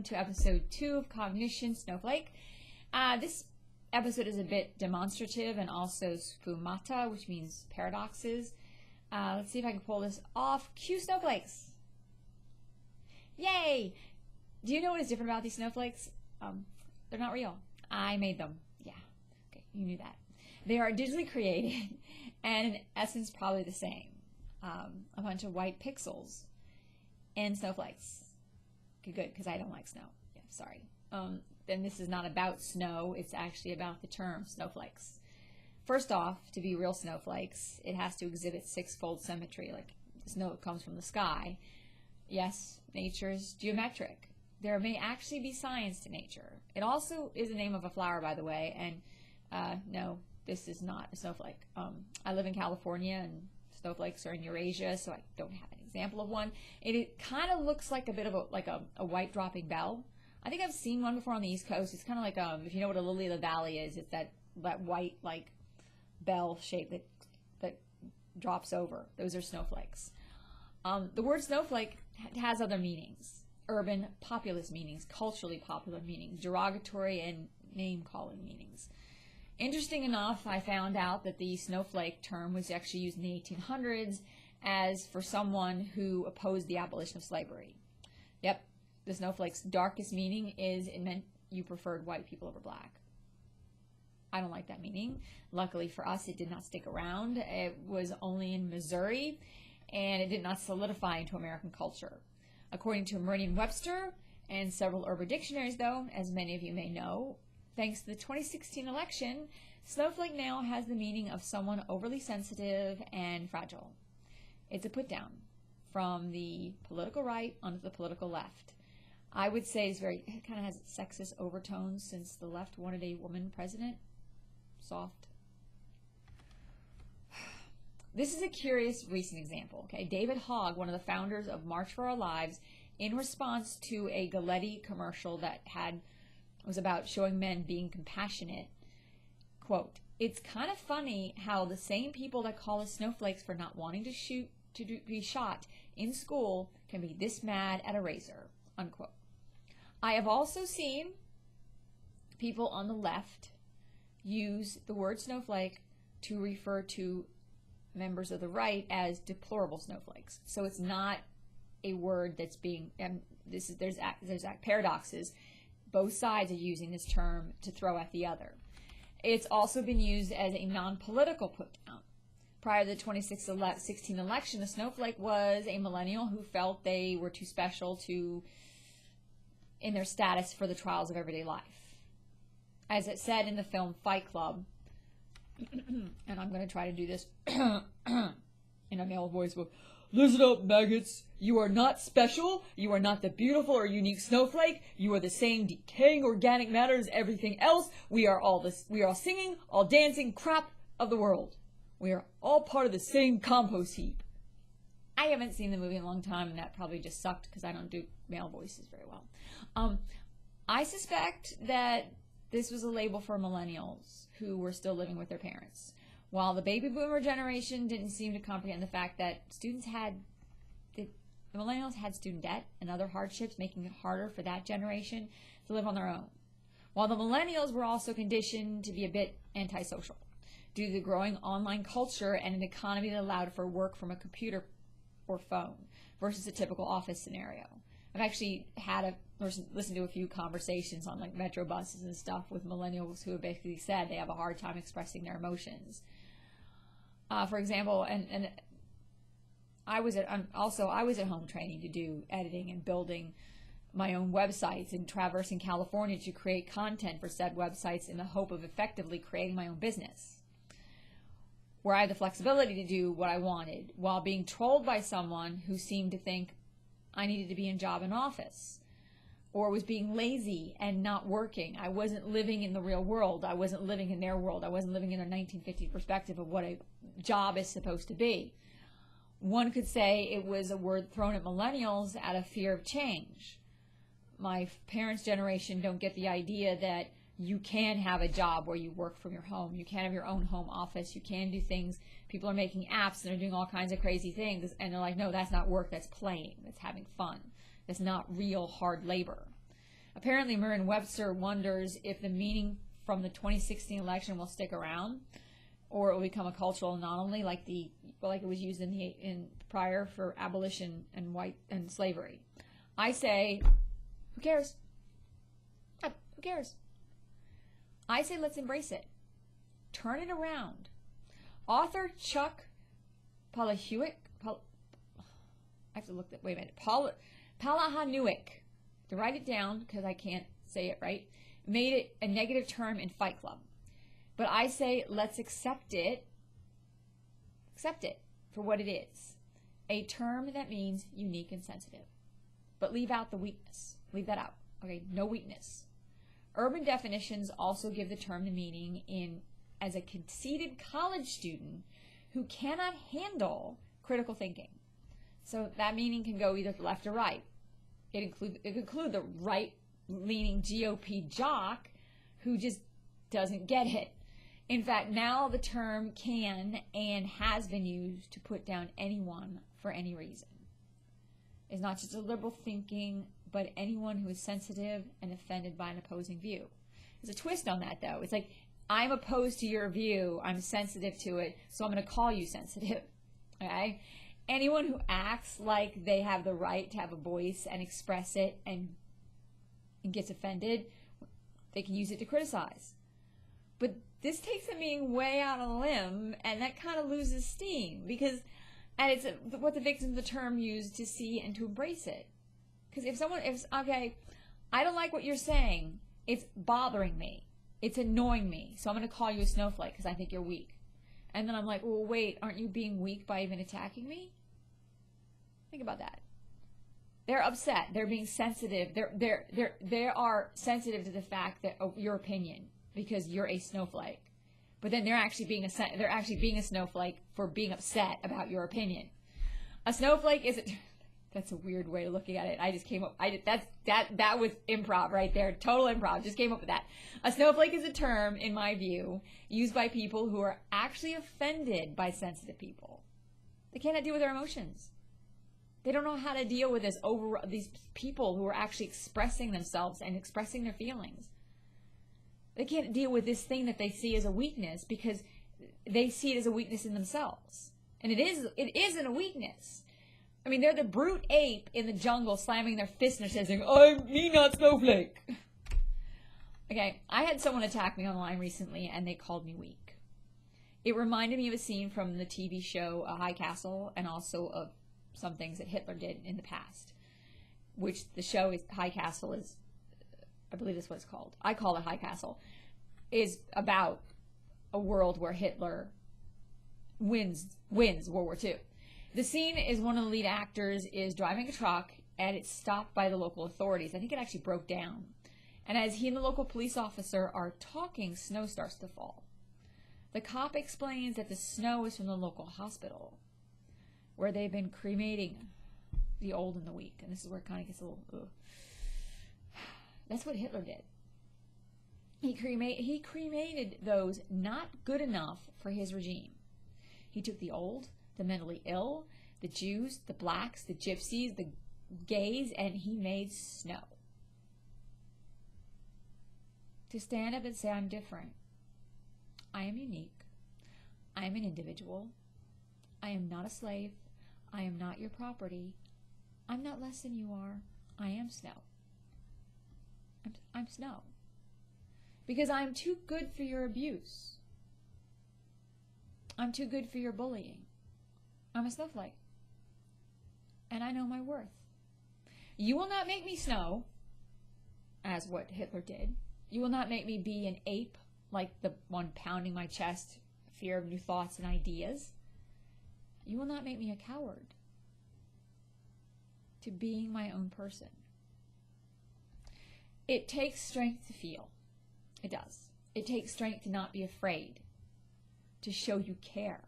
welcome to episode 2 of Cognition, Snowflake. This episode is a bit demonstrative and also sfumata, which means paradoxes. Let's see if I can pull this off. Cue snowflakes. Yay! Do you know what is different about these snowflakes? They're not real. I made them. Yeah, okay, you knew that. They are digitally created and in essence probably the same. A bunch of white pixels and snowflakes. Okay, good, because I don't like snow. Yeah, sorry. Then this is not about snow. It's actually about the term snowflakes. First off, to be real snowflakes, it has to exhibit six-fold symmetry, like snow comes from the sky. Yes, nature is geometric. There may actually be science to nature. It also is the name of a flower, by the way, and no, this is not a snowflake. I live in California, and snowflakes are in Eurasia, so I don't have an example of one. It kind of looks like a bit of a white dropping bell. I think I've seen one before on the East Coast. It's kind of like if you know what a lily of the valley is, it's that white like bell shape that drops over. Those are snowflakes. The word snowflake has other meanings: urban, populous meanings, culturally popular meanings, derogatory and name-calling meanings. Interesting enough, I found out that the snowflake term was actually used in the 1800s as for someone who opposed the abolition of slavery. Yep, the snowflake's darkest meaning is it meant you preferred white people over black. I don't like that meaning. Luckily for us, it did not stick around. It was only in Missouri, and it did not solidify into American culture. According to Merriam-Webster and several urban dictionaries, though, as many of you may know, thanks to the 2016 election, snowflake now has the meaning of someone overly sensitive and fragile. It's a put-down from the political right onto the political left. I would say it kind of has sexist overtones since the left wanted a woman president. Soft. This is a curious recent example. Okay, David Hogg, one of the founders of March for Our Lives, in response to a Galetti commercial that was about showing men being compassionate, quote, "It's kind of funny how the same people that call us snowflakes for not wanting to be shot in school can be this mad at a razor," unquote. I have also seen people on the left use the word snowflake to refer to members of the right as deplorable snowflakes. So it's not a word that's being, there's paradoxes. Both sides are using this term to throw at the other. It's also been used as a non-political put-down. Prior to the 2016 election, a snowflake was a millennial who felt they were too special in their status for the trials of everyday life. As it said in the film Fight Club, and I'm going to try to do this in a male voice, "Listen up, maggots. You are not special. You are not the beautiful or unique snowflake. You are the same decaying organic matter as everything else. We are all singing, all dancing crap of the world. We are all part of the same compost heap." I haven't seen the movie in a long time, and that probably just sucked because I don't do male voices very well. I suspect that this was a label for millennials who were still living with their parents. While the baby boomer generation didn't seem to comprehend the fact that the millennials had student debt and other hardships, making it harder for that generation to live on their own. While the millennials were also conditioned to be a bit antisocial due to the growing online culture and an economy that allowed for work from a computer or phone versus a typical office scenario. I've actually listened to a few conversations on like metro buses and stuff with millennials who have basically said they have a hard time expressing their emotions. For example, and I was at home training to do editing and building my own websites and traversing California to create content for said websites in the hope of effectively creating my own business, where I had the flexibility to do what I wanted while being trolled by someone who seemed to think I needed to be in job and office or was being lazy and not working. I wasn't living in the real world. I wasn't living in their world. I wasn't living in a 1950s perspective of what a job is supposed to be. One could say it was a word thrown at millennials out of fear of change. My parents' generation don't get the idea that you can have a job where you work from your home. You can have your own home office. You can do things. People are making apps and they're doing all kinds of crazy things. And they're like, no, that's not work. That's playing. That's having fun. That's not real hard labor. Apparently, Merriam-Webster wonders if the meaning from the 2016 election will stick around, or it will become a cultural anomaly like it was used in prior for abolition and slavery. I say, who cares? Who cares? I say let's embrace it. Turn it around. Author Chuck Palahniuk, I have to look that, wait a minute, Palahniuk, to write it down because I can't say it right, made it a negative term in Fight Club. But I say let's accept it for what it is. A term that means unique and sensitive. But leave out the weakness. Leave that out. Okay, no weakness. Urban definitions also give the term the meaning as a conceited college student who cannot handle critical thinking. So that meaning can go either left or right. It could include the right-leaning GOP jock who just doesn't get it. In fact, now the term can and has been used to put down anyone for any reason. It's not just a liberal thinking, but anyone who is sensitive and offended by an opposing view. There's a twist on that, though. It's like, I'm opposed to your view, I'm sensitive to it, so I'm going to call you sensitive. Okay? Anyone who acts like they have the right to have a voice and express it and gets offended, they can use it to criticize. But this takes it being way out on a limb, and that kind of loses steam, because, and it's what the victims of the term use to see and to embrace it. Because okay, I don't like what you're saying, it's bothering me, it's annoying me, so I'm going to call you a snowflake because I think you're weak. And then I'm like, well, wait, aren't you being weak by even attacking me? Think about that. They're upset. They're being sensitive. They are sensitive to the fact that your opinion, because you're a snowflake. But then they're actually being a snowflake for being upset about your opinion. A snowflake is that's a weird way of looking at it. I just came up. That was improv right there. Total improv. Just came up with that. A snowflake is a term, in my view, used by people who are actually offended by sensitive people. They cannot deal with their emotions. They don't know how to deal with these people who are actually expressing themselves and expressing their feelings. They can't deal with this thing that they see as a weakness because they see it as a weakness in themselves. And it isn't a weakness. I mean, they're the brute ape in the jungle slamming their fist in their chest saying, I'm me, not snowflake. Okay, I had someone attack me online recently and they called me weak. It reminded me of a scene from the TV show High Castle, and also of some things that Hitler did in the past, which the show is High Castle is, I believe that's what it's called. I call it High Castle, is about a world where Hitler wins World War II. The scene is one of the lead actors is driving a truck and it's stopped by the local authorities. I think it actually broke down. And as he and the local police officer are talking, snow starts to fall. The cop explains that the snow is from the local hospital, where they've been cremating the old and the weak. And this is where it kind of gets a little, ugh. That's what Hitler did. He cremated those not good enough for his regime. He took the old, the mentally ill, the Jews, the blacks, the gypsies, the gays, and he made snow. To stand up and say, I'm different. I am unique. I am an individual. I am not a slave. I am not your property. I'm not less than you are. I am snow. I'm snow. Because I'm too good for your abuse. I'm too good for your bullying. I'm a snowflake. And I know my worth. You will not make me snow, as what Hitler did. You will not make me be an ape, like the one pounding my chest, fear of new thoughts and ideas. You will not make me a coward to being my own person. It takes strength to feel. It does. It takes strength to not be afraid, to show you care.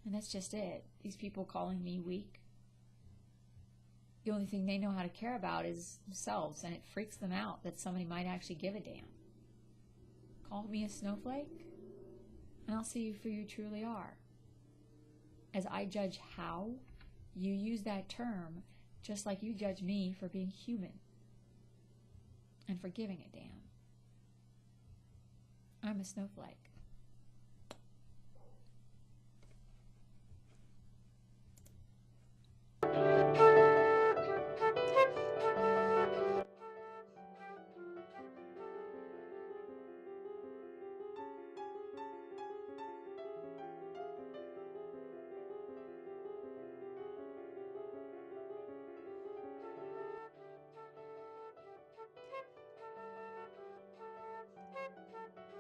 And that's just it. These people calling me weak, the only thing they know how to care about is themselves, and it freaks them out that somebody might actually give a damn. Call me a snowflake, and I'll see you for you truly are. As I judge how you use that term, just like you judge me for being human. and for giving a damn. I'm a snowflake.